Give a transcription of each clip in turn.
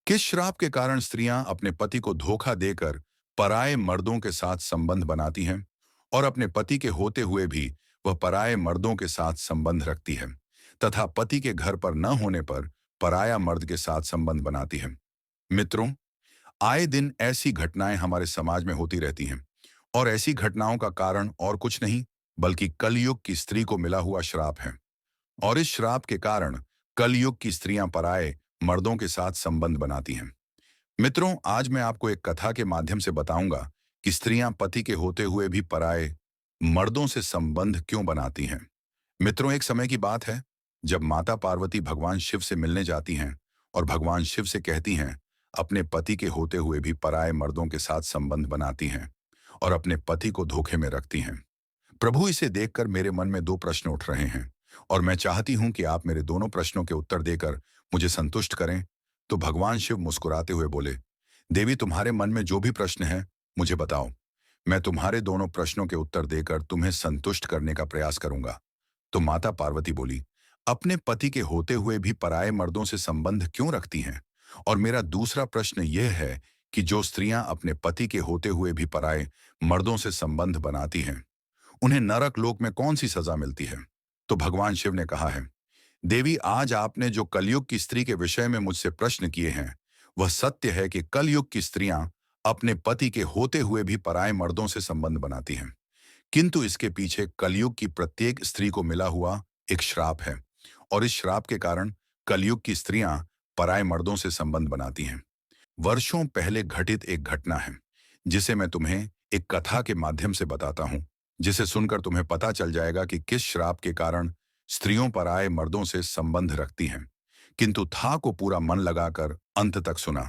किस श्राप के कारण स्त्रियां अपने पति को धोखा देकर पराये मर्दों के साथ संबंध बनाती हैं और अपने पति के होते हुए भी वह पराये मर्दों के साथ संबंध रखती है तथा पति के घर पर न होने पर पराया मर्द के साथ संबंध बनाती है। मित्रों, आए दिन ऐसी घटनाएं हमारे समाज में होती रहती हैं और ऐसी घटनाओं का कारण और कुछ नहीं बल्कि कलयुग की स्त्री को मिला हुआ श्राप है। और इस श्राप के कारण कलयुग की स्त्रियां पराये मर्दों के साथ संबंध बनाती हैं। मित्रों, आज मैं आपको एक कथा के माध्यम से बताऊंगा कि स्त्रियां पति के होते हुए भी पराये मर्दों से संबंध क्यों बनाती हैं। मित्रों, एक समय की बात है जब माता पार्वती भगवान शिव से मिलने जाती हैं और भगवान शिव से कहती हैं अपने पति के होते हुए भी पराये मर्दों के साथ संबंध बनाती हैं और अपने पति को धोखे में रखती हैं। प्रभु, इसे देखकर मेरे मन में दो प्रश्न उठ रहे हैं और मैं चाहती हूं कि आप मेरे दोनों प्रश्नों के उत्तर देकर मुझे संतुष्ट करें। तो भगवान शिव मुस्कुराते हुए बोले, देवी, तुम्हारे मन में जो भी प्रश्न है मुझे बताओ। मैं तुम्हारे दोनों प्रश्नों के उत्तर देकर तुम्हें संतुष्ट करने का प्रयास करूंगा। तो माता पार्वती बोली, अपने पति के होते हुए भी पराये मर्दों से संबंध क्यों रखती हैं? और मेरा दूसरा प्रश्न यह है कि जो स्त्रियां अपने पति के होते हुए भी पराये मर्दों से संबंध बनाती हैं, उन्हें नरक लोक में कौन सी सजा मिलती है? तो भगवान शिव ने कहा है, देवी, आज आपने जो कलयुग की स्त्री के विषय में मुझसे प्रश्न किए हैं वह सत्य है कि कलयुग की स्त्रियां अपने पति के होते हुए भी पराये मर्दों से संबंध बनाती हैं। किंतु इसके पीछे कलयुग की प्रत्येक स्त्री को मिला हुआ एक श्राप है और इस श्राप के कारण कलयुग की स्त्रियां पराये मर्दों से संबंध बनाती हैं। वर्षों पहले घटित एक घटना है जिसे मैं तुम्हें एक कथा के माध्यम से बताता हूं, जिसे सुनकर तुम्हें पता चल जाएगा कि किस श्राप के कारण स्त्रियों पराये मर्दों से संबंध रखती हैं। किंतु था को पूरा मन लगाकर अंत तक सुना,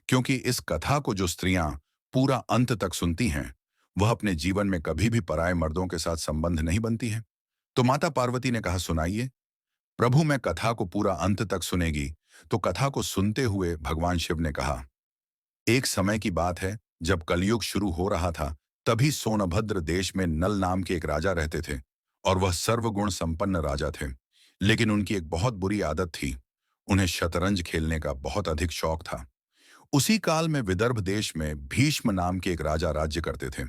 क्योंकि इस कथा को जो स्त्रियां पूरा अंत तक सुनती हैं वह अपने जीवन में कभी भी पराये मर्दों के साथ संबंध नहीं बनती हैं। तो माता पार्वती ने कहा, सुनाइए। प्रभु, मैं कथा को पूरा अंत तक सुनेगी। तो कथा को सुनते हुए भगवान शिव ने कहा, एक समय की बात है जब कलयुग शुरू हो रहा था, तभी सोनभद्र देश में नल नाम के एक राजा रहते थे और वह सर्वगुण संपन्न राजा थे। लेकिन उनकी एक बहुत बुरी आदत थी, उन्हें शतरंज खेलने का बहुत अधिक शौक था। उसी काल में विदर्भ देश में भीष्म नाम के एक राजा राज्य करते थे।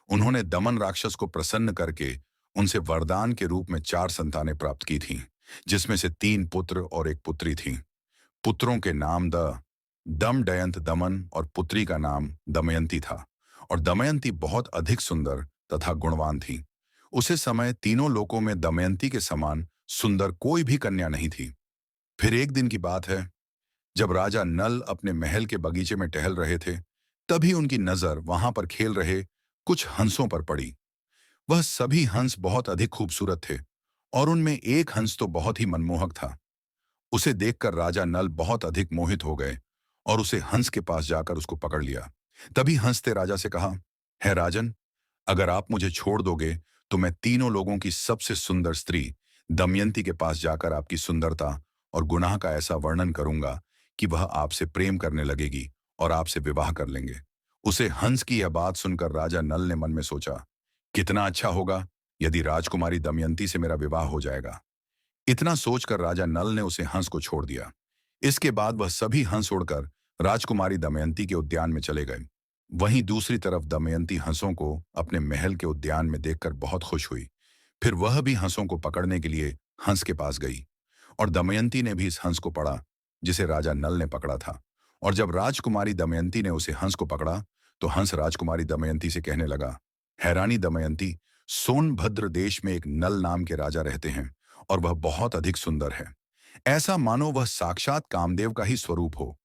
उन्होंने दमन राक्षस को प्रसन्न करके उनसे वरदान के रूप में 4 संतानें प्राप्त की थीं, जिसमें से 3 पुत्र और एक पुत्री थी। पुत्रों के नाम दमयंत दमन और पुत्री का नाम दमयंती था और दमयंती बहुत अधिक सुंदर तथा गुणवान थी। उसे समय तीनों लोकों में दमयंती के समान सुंदर कोई भी कन्या नहीं थी। फिर एक दिन की बात है जब राजा नल अपने महल के बगीचे में टहल रहे थे, तभी उनकी नजर वहां पर खेल रहे कुछ हंसों पर पड़ी। वह सभी हंस बहुत अधिक खूबसूरत थे और उनमें एक हंस तो बहुत ही मनमोहक था। उसे देखकर राजा नल बहुत अधिक मोहित हो गए और उसे हंस के पास जाकर उसको पकड़ लिया। तभी हंस ने राजा से कहा, है राजन, अगर आप मुझे छोड़ दोगे तो मैं तीनों लोगों की सबसे सुंदर स्त्री दमयंती के पास जाकर आपकी सुंदरता और गुनाह का ऐसा वर्णन करूंगा कि वह आपसे प्रेम करने लगेगी और आपसे विवाह कर लेंगे। उसे हंस की यह बात सुनकर राजा नल ने मन में सोचा, कितना अच्छा होगा यदि राजकुमारी दमयंती से मेरा विवाह हो जाएगा। इतना सोचकर राजा नल ने उसे हंस को छोड़ दिया। इसके बाद वह सभी हंस उड़कर राजकुमारी दमयंती के उद्यान में चले गए। वहीं दूसरी तरफ दमयंती हंसों को अपने महल के उद्यान में देखकर बहुत खुश हुई। फिर वह भी हंसों को पकड़ने के लिए हंस के पास गई और दमयंती ने भी इस हंस को पकड़ा जिसे राजा नल ने पकड़ा था। और जब राजकुमारी दमयंती ने उसे हंस को पकड़ा तो हंस राजकुमारी दमयंती से कहने लगा, हैरानी दमयंती, सोनभद्र देश में एक नल नाम के राजा रहते हैं और वह बहुत अधिक सुंदर है। ऐसा मानो वह साक्षात कामदेव का ही स्वरूप हो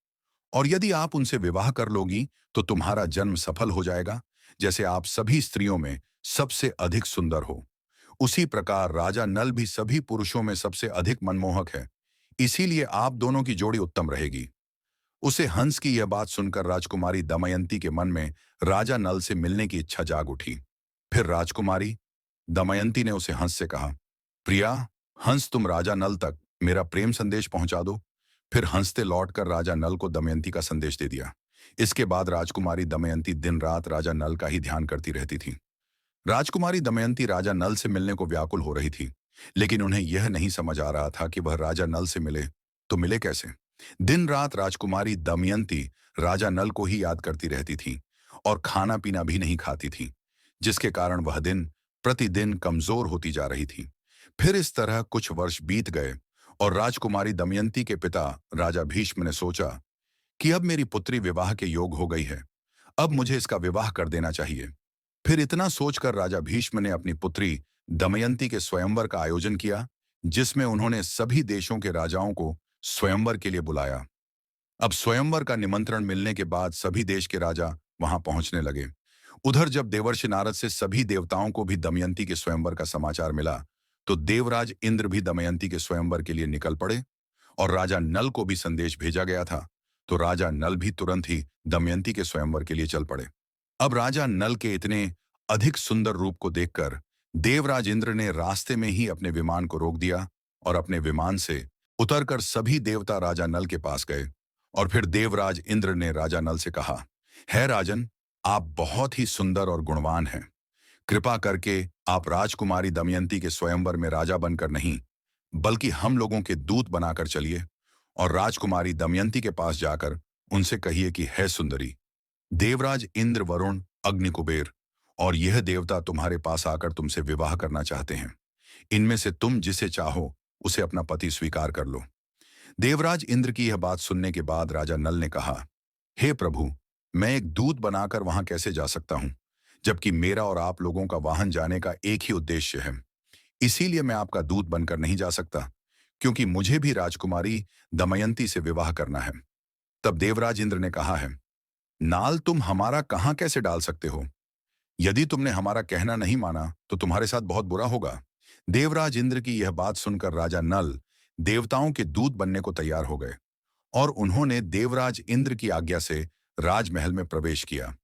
और यदि आप उनसे विवाह कर लोगी तो तुम्हारा जन्म सफल हो जाएगा, जैसे आप सभी स्त्रियों में सबसे अधिक सुंदर हो। उसी प्रकार राजा नल भी सभी पुरुषों में सबसे अधिक मनमोहक है, इसीलिए आप दोनों की जोड़ी उत्तम रहेगी। उसे हंस की यह बात सुनकर राजकुमारी दमयंती के मन में राजा नल से मिलने की इच्छा जाग उठी। फिर राजकुमारी दमयंती ने उसे हंस से कहा, प्रिया हंस, तुम राजा नल तक मेरा प्रेम संदेश पहुंचा दो। फिर हंसते लौटकर राजा नल को दमयंती का संदेश दे दिया। इसके बाद राजकुमारी दमयंती दिन रात राजा नल का ही ध्यान करती रहती थी। राजकुमारी दमयंती राजा नल से मिलने को व्याकुल हो रही थी, लेकिन उन्हें यह नहीं समझ आ रहा था कि वह राजा नल से मिले तो मिले कैसे। दिन रात राजकुमारी दमयंती राजा नल को ही याद करती रहती थी और खाना पीना भी नहीं खाती थी, जिसके कारण वह दिन प्रतिदिन कमजोर होती जा रही थी। फिर इस तरह कुछ वर्ष बीत गए और राजकुमारी दमयंती के पिता राजा भीष्म ने सोचा कि अब मेरी पुत्री विवाह के योग हो गई है, अब मुझे इसका विवाह कर देना चाहिए। फिर इतना सोचकर राजा भीष्म ने अपनी पुत्री दमयंती के स्वयंवर का आयोजन किया, जिसमें उन्होंने सभी देशों के राजाओं को स्वयंवर के लिए बुलाया। अब स्वयंवर का निमंत्रण मिलने के बाद सभी देश के राजा वहां पहुंचने लगे। उधर जब देवर्षि नारद से सभी देवताओं को भी दमयंती के स्वयंवर का समाचार मिला, तो देवराज इंद्र भी दमयंती के स्वयंवर के लिए निकल पड़े और राजा नल को भी संदेश भेजा गया था, तो राजा नल भी तुरंत ही दमयंती के स्वयंवर के लिए चल पड़े। अब राजा नल के इतने अधिक सुंदर रूप को देखकर देवराज इंद्र ने रास्ते में ही अपने विमान को रोक दिया और अपने विमान से उतरकर सभी देवता राजा नल के पास गए। और फिर देवराज इंद्र ने राजा नल से कहा, है राजन, आप बहुत ही सुंदर और गुणवान हैं। कृपा करके आप राजकुमारी दमयंती के स्वयंवर में राजा बनकर नहीं, बल्कि हम लोगों के दूत बनाकर चलिए और राजकुमारी दमयंती के पास जाकर उनसे कहिए कि है सुंदरी, देवराज इंद्र, वरुण, अग्नि, कुबेर और यह देवता तुम्हारे पास आकर तुमसे विवाह करना चाहते हैं। इनमें से तुम जिसे चाहो उसे अपना पति स्वीकार कर लो। देवराज इंद्र की यह बात सुनने के बाद राजा नल ने कहा, हे प्रभु, मैं एक दूत बनाकर वहां कैसे जा सकता हूं, जबकि मेरा और आप लोगों का वाहन जाने का एक ही उद्देश्य है। इसीलिए मैं आपका दूत बनकर नहीं जा सकता, क्योंकि मुझे भी राजकुमारी दमयंती से विवाह करना है। तब देवराज इंद्र ने कहा है, नाल, तुम हमारा कहां कैसे डाल सकते हो? यदि तुमने हमारा कहना नहीं माना तो तुम्हारे साथ बहुत बुरा होगा। देवराज इंद्र की यह बात सुनकर राजा नल देवताओं के दूत बनने को तैयार हो गए और उन्होंने देवराज इंद्र की आज्ञा से राजमहल में प्रवेश किया।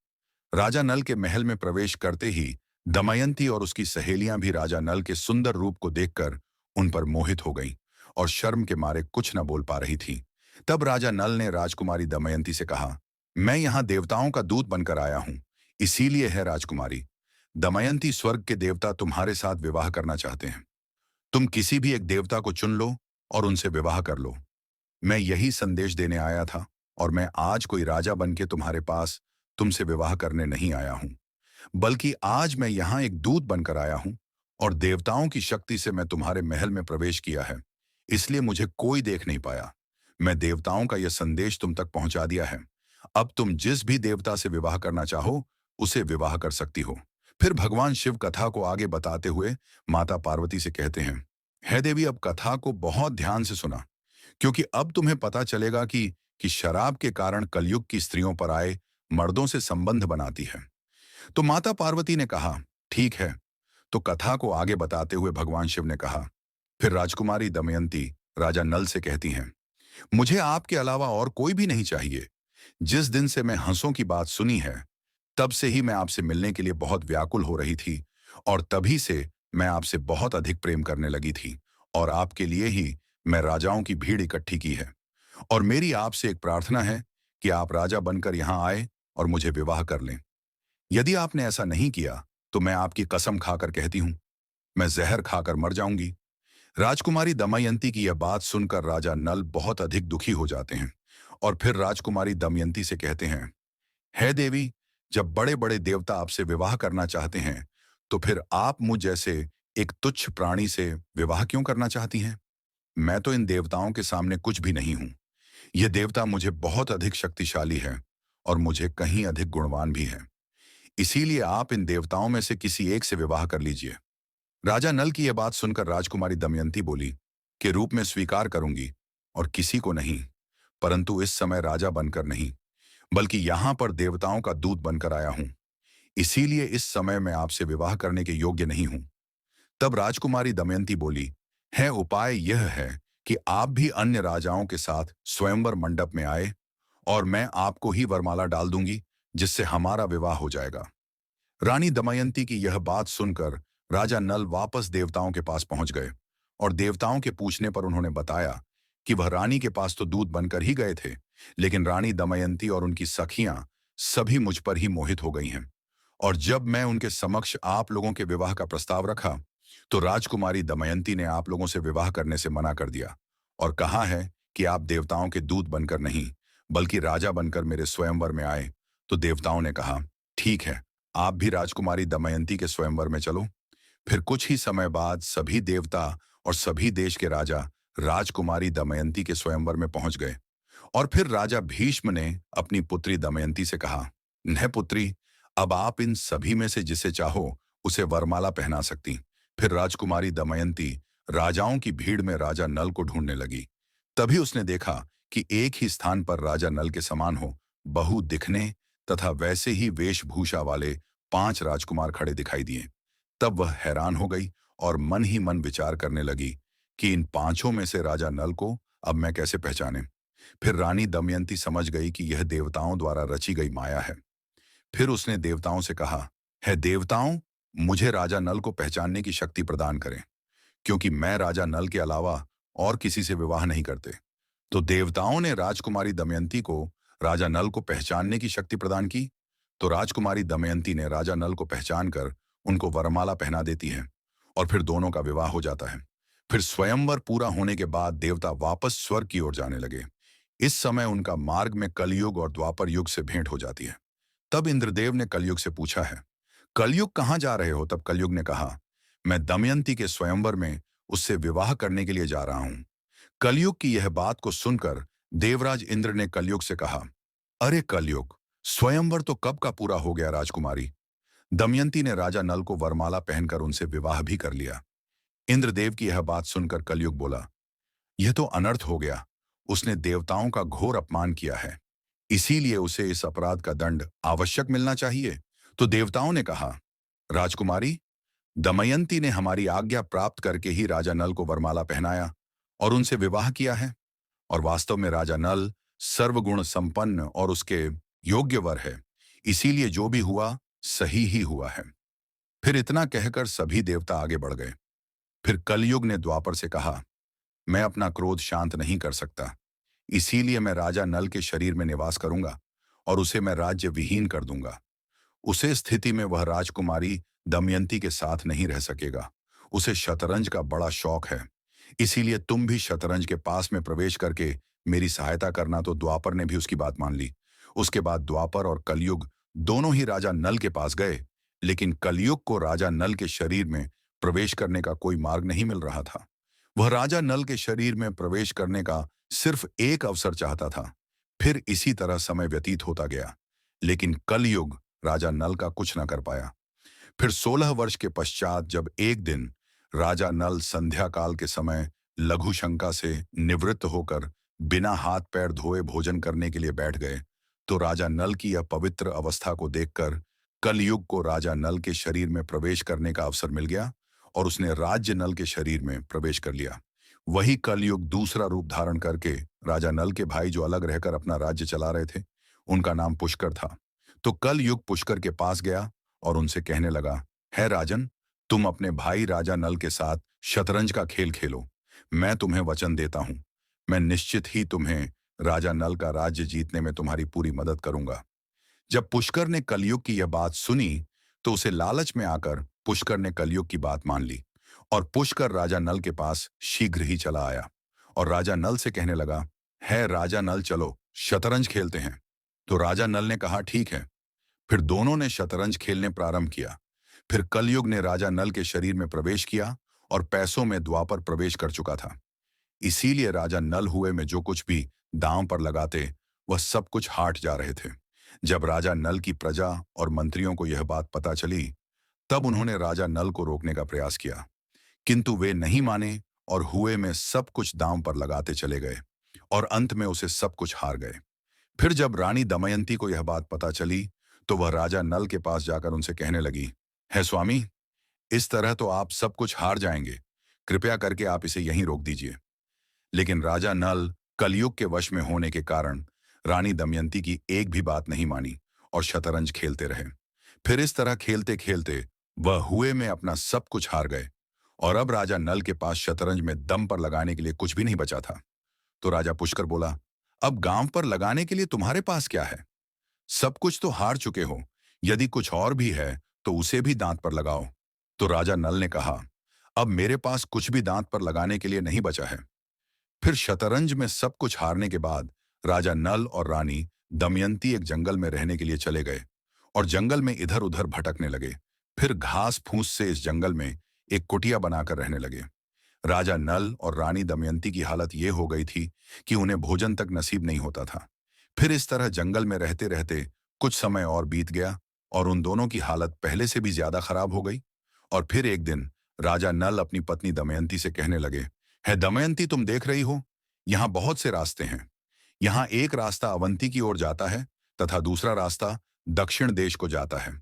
राजा नल के महल में प्रवेश करते ही दमयंती और उसकी सहेलियां भी राजा नल के सुंदर रूप को देखकर उन पर मोहित हो गईं और शर्म के मारे कुछ न बोल पा रही थी। तब राजा नल ने राजकुमारी दमयंती से कहा, मैं यहां देवताओं का दूत बनकर आया हूं, इसीलिए है राजकुमारी दमयंती, स्वर्ग के देवता तुम्हारे साथ विवाह करना चाहते हैं। तुम किसी भी एक देवता को चुन लो और उनसे विवाह कर लो। मैं यही संदेश देने आया था और मैं आज कोई राजा बन के तुम्हारे पास तुमसे विवाह करने नहीं आया हूं, बल्कि आज मैं यहां एक दूत बनकर आया हूं और देवताओं की शक्ति से मैं तुम्हारे महल में प्रवेश किया है, इसलिए मुझे कोई देख नहीं पाया। मैं देवताओं का यह संदेश तुम तक पहुंचा दिया है। अब तुम जिस भी देवता से विवाह करना चाहो उसे विवाह कर सकती हो। फिर भगवान शिव कथा को आगे बताते हुए माता पार्वती से कहते हैं, हे देवी, अब कथा को बहुत ध्यान से सुना, क्योंकि अब तुम्हें पता चलेगा कि शराब के कारण कलयुग की स्त्रियों पर आए मर्दों से संबंध बनाती है। तो माता पार्वती ने कहा, ठीक है। तो कथा को आगे बताते हुए भगवान शिव ने कहा, फिर राजकुमारी दमयंती राजा नल से कहती हैं, मुझे आपके अलावा और कोई भी नहीं चाहिए। जिस दिन से मैं हंसों की बात सुनी है, तब से ही मैं आपसे मिलने के लिए बहुत व्याकुल हो रही थी और तभी से मैं आपसे बहुत अधिक प्रेम करने लगी थी और आपके लिए ही मैं राजाओं की भीड़ इकट्ठी की है। और मेरी आपसे एक प्रार्थना है कि आप राजा बनकर यहां आए और मुझे विवाह कर लें। यदि आपने ऐसा नहीं किया तो मैं आपकी कसम खाकर कहती हूं, मैं जहर खाकर मर जाऊंगी। राजकुमारी दमयंती की यह बात सुनकर राजा नल बहुत अधिक दुखी हो जाते हैं और फिर राजकुमारी दमयंती से कहते हैं, हे देवी, जब बड़े बड़े देवता आपसे विवाह करना चाहते हैं तो फिर आप मुझ जैसे एक तुच्छ प्राणी से विवाह क्यों करना चाहती हैं? मैं तो इन देवताओं के सामने कुछ भी नहीं हूं। ये देवता मुझे बहुत अधिक शक्तिशाली है और मुझे कहीं अधिक गुणवान भी है। इसीलिए आप इन देवताओं में से किसी एक से विवाह कर लीजिए। राजा नल की यह बात सुनकर राजकुमारी दमयंती बोली कि रूप में स्वीकार करूंगी और किसी को नहीं, परंतु इस समय राजा बनकर नहीं, बल्कि यहां पर देवताओं का दूत बनकर आया हूं। इसीलिए इस समय मैं आपसे विवाह करने के योग्य नहीं हूं। तब राजकुमारी दमयंती बोली, है उपाय यह है कि आप भी अन्य राजाओं के साथ स्वयंवर मंडप में आए और मैं आपको ही वरमाला डाल दूंगी, जिससे हमारा विवाह हो जाएगा। रानी दमयंती की यह बात सुनकर राजा नल वापस देवताओं के पास पहुंच गए और देवताओं के पूछने पर उन्होंने बताया कि वह रानी के पास तो दूत बनकर ही गए थे, लेकिन रानी दमयंती और उनकी सखियां सभी मुझ पर ही मोहित हो गई हैं। और जब मैं उनके समक्ष आप लोगों के विवाह का प्रस्ताव रखा तो राजकुमारी दमयंती ने आप लोगों से विवाह करने से मना कर दिया और कहा है कि आप देवताओं के दूत बनकर नहीं, बल्कि राजा बनकर मेरे स्वयंवर में आए। तो देवताओं ने कहा, ठीक है, आप भी राजकुमारी दमयंती के स्वयंवर में चलो। फिर कुछ ही समय बाद सभी देवता और सभी देश के राजा राजकुमारी दमयंती के स्वयंवर में पहुंच गए। और फिर राजा भीष्म ने अपनी पुत्री दमयंती से कहा, नह पुत्री, अब आप इन सभी में से जिसे चाहो उसे वरमाला पहना सकती। फिर राजकुमारी दमयंती राजाओं की भीड़ में राजा नल को ढूंढने लगी। तभी उसने देखा कि एक ही स्थान पर राजा नल के समान हो, बहु दिखने तथा वैसे ही वेशभूषा वाले 5 राजकुमार खड़े दिखाई दिए। तब वह हैरान हो गई और मन ही मन विचार करने लगी कि इन पांचों में से राजा नल को अब मैं कैसे पहचाने। फिर रानी दमयंती समझ गई कि यह देवताओं द्वारा रची गई माया है। फिर उसने देवताओं से कहा, है देवताओं, मुझे राजा नल को पहचानने की शक्ति प्रदान करें, क्योंकि मैं राजा नल के अलावा और किसी से विवाह नहीं करते। तो देवताओं ने राजकुमारी दमयंती को राजा नल को पहचानने की शक्ति प्रदान की। तो राजकुमारी दमयंती ने राजा नल को पहचान कर उनको वरमाला पहना देती है और फिर दोनों का विवाह हो जाता है। फिर स्वयंवर पूरा होने के बाद देवता वापस स्वर्ग की ओर जाने लगे। इस समय उनका मार्ग में कलयुग और द्वापर युग से भेंट हो जाती है। तब इंद्रदेव ने कलयुग से पूछा है, कलयुग कहाँ जा रहे हो? तब कलयुग ने कहा, मैं दमयंती के स्वयंवर में उससे विवाह करने के लिए जा रहा हूं। कलयुग की यह बात को सुनकर देवराज इंद्र ने कलयुग से कहा, अरे कलयुग, स्वयंवर तो कब का पूरा हो गया राजकुमारी। दमयंती ने राजा नल को वरमाला पहनकर उनसे विवाह भी कर लिया। इंद्रदेव की यह बात सुनकर कलयुग बोला, यह तो अनर्थ हो गया। उसने देवताओं का घोर अपमान किया है, इसीलिए उसे इस अपराध का दंड आवश्यक मिलना चाहिए। तो देवताओं ने कहा, राजकुमारी, दमयंती ने हमारी आज्ञा प्राप्त करके ही राजा नल को वरमाला पहनाया और उनसे विवाह किया है। और वास्तव में राजा नल सर्वगुण संपन्न और उसके योग्य वर है, इसीलिए जो भी हुआ सही ही हुआ है। फिर इतना कहकर सभी देवता आगे बढ़ गए। फिर कलयुग ने द्वापर से कहा, मैं अपना क्रोध शांत नहीं कर सकता, इसीलिए मैं राजा नल के शरीर में निवास करूंगा और उसे मैं राज्य विहीन कर दूंगा। उसे स्थिति में वह राजकुमारी दमयंती के साथ नहीं रह सकेगा। उसे शतरंज का बड़ा शौक है, इसीलिए तुम भी शतरंज के पास में प्रवेश करके मेरी सहायता करना। तो द्वापर ने भी उसकी बात मान ली। उसके बाद द्वापर और कलयुग दोनों ही राजा नल के पास गए, लेकिन कलयुग को राजा नल के शरीर में प्रवेश करने का कोई मार्ग नहीं मिल रहा था। वह राजा नल के शरीर में प्रवेश करने का सिर्फ एक अवसर चाहता था। फिर इसी तरह समय व्यतीत होता गया, लेकिन कलयुग राजा नल का कुछ न कर पाया। फिर 16 वर्ष के पश्चात जब एक दिन राजा नल संध्या काल के समय लघु शंका से निवृत्त होकर बिना हाथ पैर धोए भोजन करने के लिए बैठ गए, तो राजा नल की यह पवित्र अवस्था को देखकर कलयुग को राजा नल के शरीर में प्रवेश करने का अवसर मिल गया और उसने राज्य नल के शरीर में प्रवेश कर लिया। वही कलयुग दूसरा रूप धारण करके राजा नल के भाई जो अलग रहकर अपना राज्य चला रहे थे, उनका नाम पुष्कर था। तो कलयुग पुष्कर के पास गया और उनसे कहने लगा, है राजन, तुम अपने भाई राजा नल के साथ शतरंज का खेल खेलो। मैं तुम्हें वचन देता हूं, मैं निश्चित ही तुम्हें राजा नल का राज्य जीतने में तुम्हारी पूरी मदद करूंगा। जब पुष्कर ने कलयुग की यह बात सुनी, तो उसे लालच में आकर पुष्कर ने कलयुग की बात मान ली और पुष्कर राजा नल के पास शीघ्र ही चला आया और राजा नल से कहने लगा, है राजा नल, चलो शतरंज खेलते हैं। तो राजा नल ने कहा, ठीक है। फिर दोनों ने शतरंज खेलने प्रारंभ किया। फिर कलयुग ने राजा नल के शरीर में प्रवेश किया और पैसों में द्वापर प्रवेश कर चुका था। इसीलिए राजा नल हुए में जो कुछ भी दांव पर लगाते, वह सब कुछ हाट जा रहे थे। जब राजा नल की प्रजा और मंत्रियों को यह बात पता चली, तब उन्होंने राजा नल को रोकने का प्रयास किया, किंतु वे नहीं माने और हुए में सब कुछ दांव पर लगाते चले गए और अंत में उसे सब कुछ हार गए। फिर जब रानी दमयंती को यह बात पता चली, तो वह राजा नल के पास जाकर उनसे कहने लगी, है स्वामी, इस तरह तो आप सब कुछ हार जाएंगे, कृपया करके आप इसे यहीं रोक दीजिए। लेकिन राजा नल कलयुग के वश में होने के कारण रानी दमयंती की एक भी बात नहीं मानी और शतरंज खेलते रहे। फिर इस तरह खेलते खेलते वह हुए में अपना सब कुछ हार गए और अब राजा नल के पास शतरंज में दम पर लगाने के लिए कुछ भी नहीं बचा था। तो राजा पुष्कर बोला, अब गांव पर लगाने के लिए तुम्हारे पास क्या है? सब कुछ तो हार चुके हो, यदि कुछ और भी है तो उसे भी दांत पर लगाओ। तो राजा नल ने कहा, अब मेरे पास कुछ भी दांत पर लगाने के लिए नहीं बचा है। फिर शतरंज में सब कुछ हारने के बाद राजा नल और रानी दमयंती एक जंगल में रहने के लिए चले गए और जंगल में इधर उधर भटकने लगे। फिर घास फूस से इस जंगल में एक कुटिया बनाकर रहने लगे। राजा नल और रानी दमयंती की हालत ये हो गई थी कि उन्हें भोजन तक नसीब नहीं होता था। फिर इस तरह जंगल में रहते रहते कुछ समय और बीत गया और उन दोनों की हालत पहले से भी ज्यादा खराब हो गई। और फिर एक दिन राजा नल अपनी पत्नी दमयंती से कहने लगे, है दमयंती, तुम देख रही हो, यहाँ बहुत से रास्ते हैं। यहाँ एक रास्ता अवंती की ओर जाता है तथा दूसरा रास्ता दक्षिण देश को जाता है।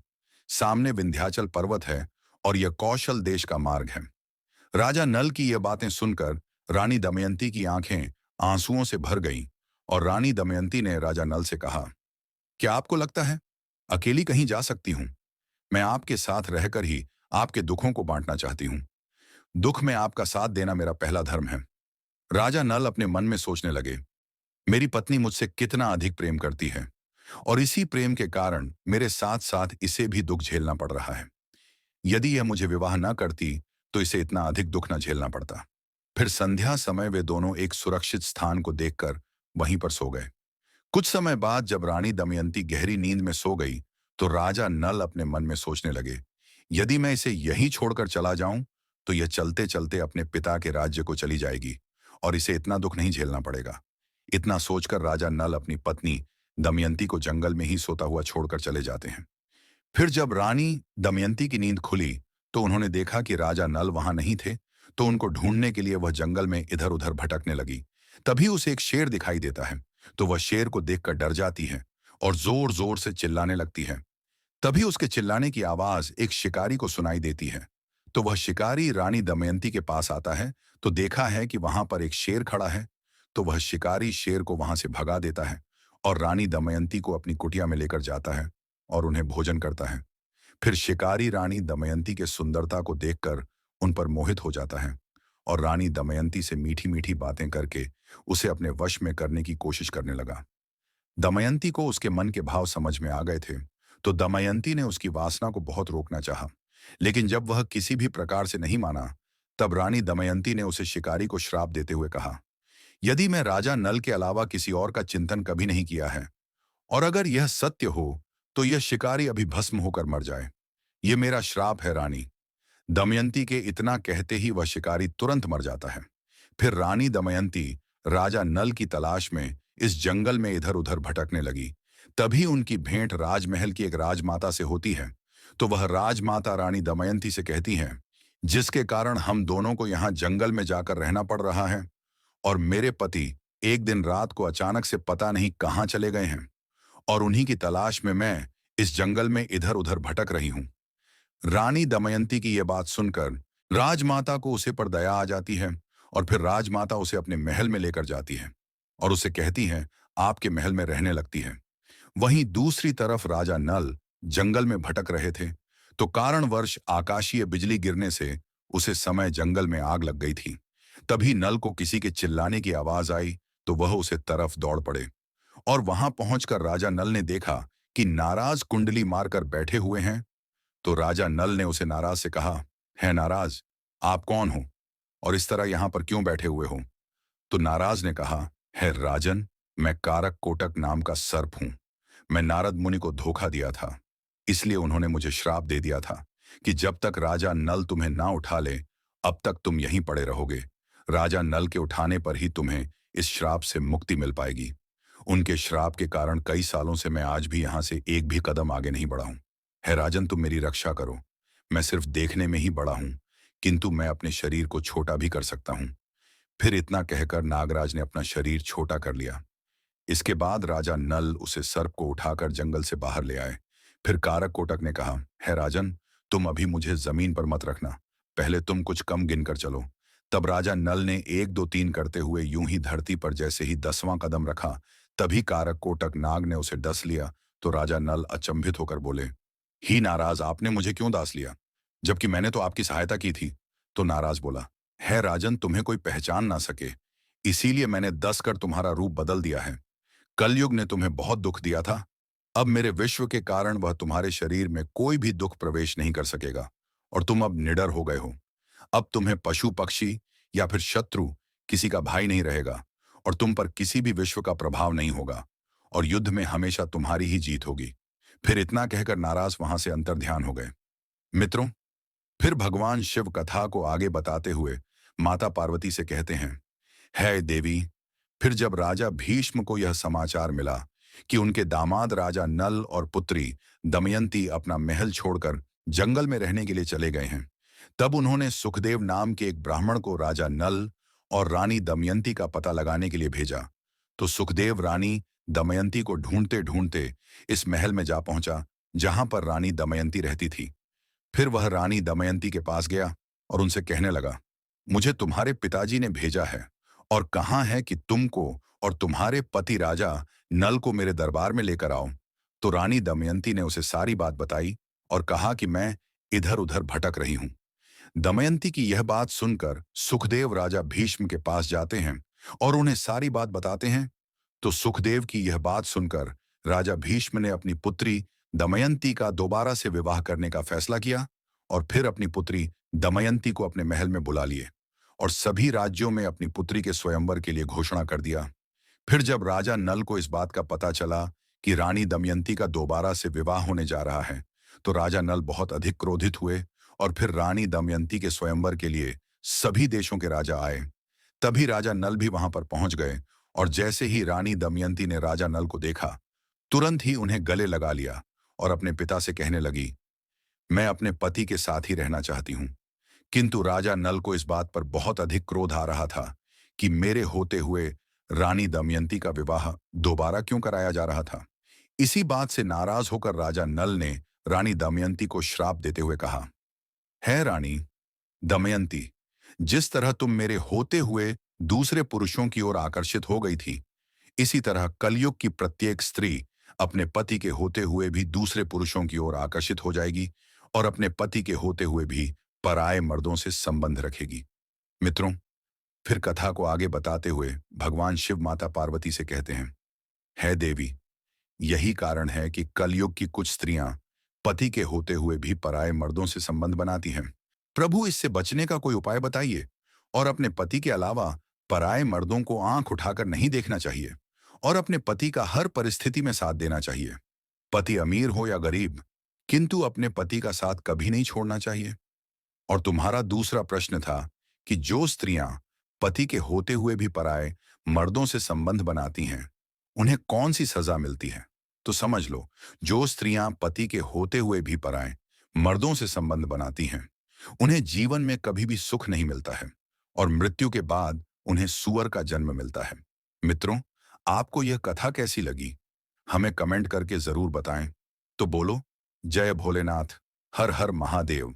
सामने विंध्याचल पर्वत है और यह कौशल देश का मार्ग है। राजा नल की यह बातें सुनकर रानी दमयंती की आंखें आंसुओं से भर गईं और रानी दमयंती ने राजा नल से कहा, क्या आपको लगता है अकेली कहीं जा सकती हूं? मैं आपके साथ रहकर ही आपके दुखों को बांटना चाहती हूं। दुख में आपका साथ देना मेरा पहला धर्म है। राजा नल अपने मन में सोचने लगे, मेरी पत्नी मुझसे कितना अधिक प्रेम करती है और इसी प्रेम के कारण मेरे साथ साथ इसे भी दुख झेलना पड़ रहा है। यदि यह मुझे विवाह न करती तो इसे इतना अधिक दुख न झेलना पड़ता। फिर संध्या समय वे दोनों एक सुरक्षित स्थान को देखकर वहीं पर सो गए। कुछ समय बाद जब रानी दमयंती गहरी नींद में सो गई तो राजा नल अपने मन में सोचने लगे, यदि मैं इसे यहीं छोड़कर चला जाऊं तो यह चलते चलते अपने पिता के राज्य को चली जाएगी और इसे इतना दुख नहीं झेलना पड़ेगा। इतना सोचकर राजा नल अपनी पत्नी दमयंती को जंगल में ही सोता हुआ छोड़कर चले जाते हैं। फिर जब रानी दमयंती की नींद खुली तो उन्होंने देखा कि राजा नल वहां नहीं थे, तो उनको ढूंढने के लिए वह जंगल में इधर उधर भटकने लगी। तभी उसे एक शेर दिखाई देता है, तो वह शेर को देखकर डर जाती है और जोर जोर से चिल्लाने लगती है। तभी उसके चिल्लाने की आवाज एक शिकारी को सुनाई देती है। तो वह शिकारी रानी दमयंती के पास आता है तो देखा है कि वहां पर एक शेर खड़ा है। तो वह शिकारी शेर को वहां से भगा देता है और रानी दमयंती को अपनी कुटिया में लेकर जाता है और उन्हें भोजन करता है। फिर शिकारी रानी दमयंती के सुंदरता को देखकर उन पर मोहित हो जाता है और रानी दमयंती से मीठी मीठी बातें करके उसे अपने वश में करने की कोशिश करने लगा। दमयंती को उसके मन के भाव समझ में आ गए थे, तो दमयंती ने उसकी वासना को बहुत रोकना चाहा, लेकिन जब वह किसी भी प्रकार से नहीं माना, तब रानी दमयंती ने उसे शिकारी को श्राप देते हुए कहा, यदि मैं राजा नल के अलावा किसी और का चिंतन कभी नहीं किया है और अगर यह सत्य हो तो यह शिकारी अभी भस्म होकर मर जाए। यह मेरा श्राप है रानी। दमयंती के इतना कहते ही वह शिकारी तुरंत मर जाता है। फिर रानी दमयंती राजा नल की तलाश में इस जंगल में इधर उधर भटकने लगी। तभी उनकी भेंट राजमहल की एक राजमाता से होती है। तो वह राजमाता रानी दमयंती से कहती है, जिसके कारण हम दोनों को यहाँ जंगल में जाकर रहना पड़ रहा है और मेरे पति एक दिन रात को अचानक से पता नहीं कहाँ चले गए हैं और उन्हीं की तलाश में मैं इस जंगल में इधर उधर भटक रही हूं। रानी दमयंती की यह बात सुनकर राजमाता को उसे पर दया आ जाती है और फिर राजमाता उसे अपने महल में लेकर जाती है और उसे कहती है, आपके महल में रहने लगती है। वहीं दूसरी तरफ राजा नल जंगल में भटक रहे थे, तो कारणवश आकाशीय बिजली गिरने से उसे समय जंगल में आग लग गई थी। तभी नल को किसी के चिल्लाने की आवाज आई तो वह उसे तरफ दौड़ पड़े और वहां पहुंचकर राजा नल ने देखा कि नाराज कुंडली मारकर बैठे हुए हैं। तो राजा नल ने उसे नाराज से कहा, है नाराज, आप कौन हो और इस तरह यहां पर क्यों बैठे हुए हो? तो नाराज ने कहा, है राजन, मैं कारक कोटक नाम का सर्प हूं। मैं नारद मुनि को धोखा दिया था, इसलिए उन्होंने मुझे श्राप दे दिया था कि जब तक राजा नल तुम्हें ना उठा ले अब तक तुम यहीं पड़े रहोगे। राजा नल के उठाने पर ही तुम्हें इस श्राप से मुक्ति मिल पाएगी। उनके श्राप के कारण कई सालों से मैं आज भी यहां से एक भी कदम आगे नहीं बढ़ा हूं। है राजन, तुम मेरी रक्षा करो। मैं सिर्फ देखने में ही बड़ा हूं, किंतु मैं अपने शरीर को छोटा भी कर सकता हूं। फिर इतना कहकर नागराज ने अपना शरीर छोटा कर लिया। इसके बाद राजा नल उसे सर्प को उठाकर जंगल से बाहर ले आए। फिर कारक कोटक ने कहा, है राजन, तुम अभी मुझे जमीन पर मत रखना, पहले तुम कुछ कम गिनकर चलो। तब राजा नल ने 1 2 3 करते हुए यूं ही धरती पर जैसे ही 10वां कदम रखा, तभी कारक कोटक नाग ने उसे डस लिया। तो राजा नल अचंभित होकर बोले, ही नाराज, आपने मुझे क्यों दास लिया, जबकि मैंने तो आपकी सहायता की थी? तो नाराज बोला, है राजन, तुम्हें कोई पहचान ना सके, इसीलिए मैंने दस कर तुम्हारा रूप बदल दिया है। कलयुग ने तुम्हें बहुत दुख दिया था, अब मेरे विश्व के कारण वह तुम्हारे शरीर में कोई भी दुख प्रवेश नहीं कर सकेगा और तुम अब निडर हो गए हो। अब तुम्हें पशु पक्षी या फिर शत्रु किसी का भाई नहीं रहेगा और तुम पर किसी भी विश्व का प्रभाव नहीं होगा और युद्ध में हमेशा तुम्हारी ही जीत होगी। फिर इतना कहकर नाराज वहां से अंतर्ध्यान हो गए। मित्रों, फिर भगवान शिव कथा को आगे बताते हुए माता पार्वती से कहते हैं, है देवी, फिर जब राजा भीष्म को यह समाचार मिला कि उनके दामाद राजा नल और पुत्री दमयंती अपना महल छोड़कर जंगल में रहने के लिए चले गए हैं, तब उन्होंने सुखदेव नाम के एक ब्राह्मण को राजा नल और रानी दमयंती का पता लगाने के लिए भेजा। तो सुखदेव रानी दमयंती को ढूंढते ढूंढते इस महल में जा पहुंचा जहां पर रानी दमयंती रहती थी। फिर वह रानी दमयंती के पास गया और उनसे कहने लगा, मुझे तुम्हारे पिताजी ने भेजा है और कहा है कि तुमको और तुम्हारे पति राजा नल को मेरे दरबार में लेकर आओ। तो रानी दमयंती ने उसे सारी बात बताई और कहा कि मैं इधर उधर भटक रही हूं। दमयंती की यह बात सुनकर सुखदेव राजा भीष्म के पास जाते हैं और उन्हें सारी बात बताते हैं। तो सुखदेव की यह बात सुनकर राजा भीष्म ने अपनी पुत्री दमयंती का दोबारा से विवाह करने का फैसला किया और फिर अपनी पुत्री दमयंती को अपने महल में बुला लिए और सभी राज्यों में अपनी पुत्री के स्वयंवर के लिए घोषणा कर दिया। फिर जब राजा नल को इस बात का पता चला कि रानी दमयंती का दोबारा से विवाह होने जा रहा है, तो राजा नल बहुत अधिक क्रोधित हुए और फिर रानी दमयंती के स्वयंवर के लिए सभी देशों के राजा आए। तभी राजा नल भी वहां पर पहुंच गए और जैसे ही रानी दमयंती ने राजा नल को देखा, तुरंत ही उन्हें गले लगा लिया और अपने पिता से कहने लगी, मैं अपने पति के साथ ही रहना चाहती हूँ। किंतु राजा नल को इस बात पर बहुत अधिक क्रोध आ रहा था कि मेरे होते हुए रानी दमयंती का विवाह दोबारा क्यों कराया जा रहा था। इसी बात से नाराज होकर राजा नल ने रानी दमयंती को श्राप देते हुए कहा, है रानी दमयंती, जिस तरह तुम मेरे होते हुए दूसरे पुरुषों की ओर आकर्षित हो गई थी, इसी तरह कलयुग की प्रत्येक स्त्री अपने पति के होते हुए भी दूसरे पुरुषों की ओर आकर्षित हो जाएगी और अपने पति के होते हुए भी पराये मर्दों से संबंध रखेगी। मित्रों, फिर कथा को आगे बताते हुए भगवान शिव माता पार्वती से कहते हैं, है देवी, यही कारण है कि कलयुग की कुछ स्त्रियां पति के होते हुए भी पराये मर्दों से संबंध बनाती हैं। प्रभु, इससे बचने का कोई उपाय बताइए और अपने पति के अलावा पराये मर्दों को आंख उठाकर नहीं देखना चाहिए और अपने पति का हर परिस्थिति में साथ देना चाहिए। पति अमीर हो या गरीब, किंतु अपने पति का साथ कभी नहीं छोड़ना चाहिए। और तुम्हारा दूसरा प्रश्न था कि जो स्त्रियां पति के होते हुए भी पराये मर्दों से संबंध बनाती हैं, उन्हें कौन सी सजा मिलती है। तो समझ लो, जो स्त्रियां पति के होते हुए भी पराये मर्दों से संबंध बनाती हैं, उन्हें जीवन में कभी भी सुख नहीं मिलता है और मृत्यु के बाद उन्हें सूअर का जन्म मिलता है। मित्रों, आपको यह कथा कैसी लगी, हमें कमेंट करके जरूर बताएं। तो बोलो, जय भोलेनाथ, हर हर महादेव।